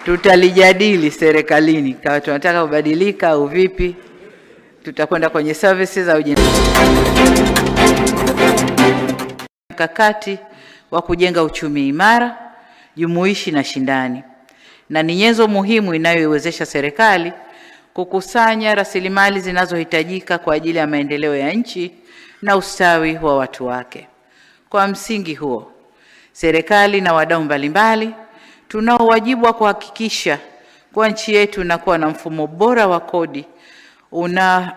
Tutalijadili serikalini kama tunataka kubadilika au vipi. Tutakwenda kwenye services au mkakati wa kujenga uchumi imara, jumuishi na shindani, na ni nyenzo muhimu inayoiwezesha serikali kukusanya rasilimali zinazohitajika kwa ajili ya maendeleo ya nchi na ustawi wa watu wake. Kwa msingi huo, serikali na wadau mbalimbali tunao wajibu wa kuhakikisha kwa nchi yetu inakuwa na mfumo bora wa kodi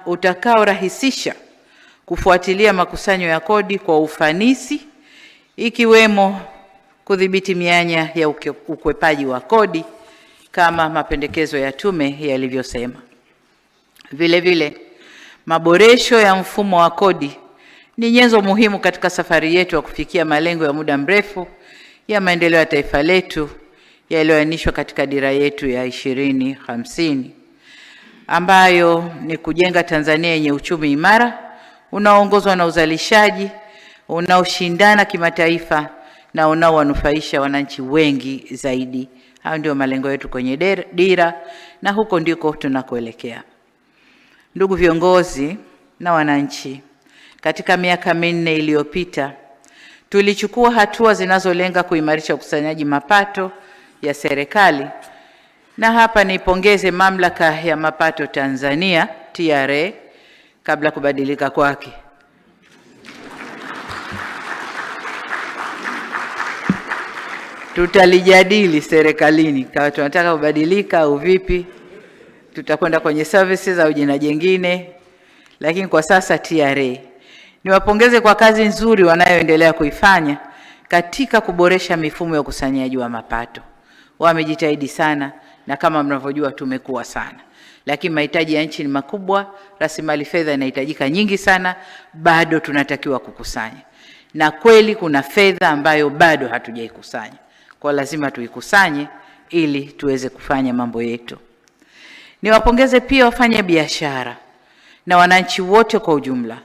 utakaorahisisha kufuatilia makusanyo ya kodi kwa ufanisi, ikiwemo kudhibiti mianya ya ukwepaji wa kodi kama mapendekezo ya tume yalivyosema. Vile vile, maboresho ya mfumo wa kodi ni nyenzo muhimu katika safari yetu ya kufikia malengo ya muda mrefu ya maendeleo ya taifa letu yaliyoainishwa katika dira yetu ya 2050, ambayo ni kujenga Tanzania yenye uchumi imara unaoongozwa na uzalishaji unaoshindana kimataifa na unaowanufaisha wananchi wengi zaidi. Hayo ndio malengo yetu kwenye dira, na huko ndiko tunakoelekea. Ndugu viongozi na wananchi, katika miaka minne iliyopita tulichukua hatua zinazolenga kuimarisha ukusanyaji mapato ya serikali, na hapa nipongeze Mamlaka ya Mapato Tanzania TRA kabla kubadilika kwake. Tutalijadili serikalini kama tunataka kubadilika au vipi. Tutakwenda kwenye services au jina jingine, lakini kwa sasa TRA. Niwapongeze kwa kazi nzuri wanayoendelea kuifanya katika kuboresha mifumo ya ukusanyaji wa mapato. Wamejitahidi sana, na kama mnavyojua tumekuwa sana, lakini mahitaji ya nchi ni makubwa, rasilimali fedha inahitajika nyingi sana, bado tunatakiwa kukusanya. Na kweli kuna fedha ambayo bado hatujaikusanya, kwa lazima tuikusanye ili tuweze kufanya mambo yetu. Niwapongeze pia wafanya biashara na wananchi wote kwa ujumla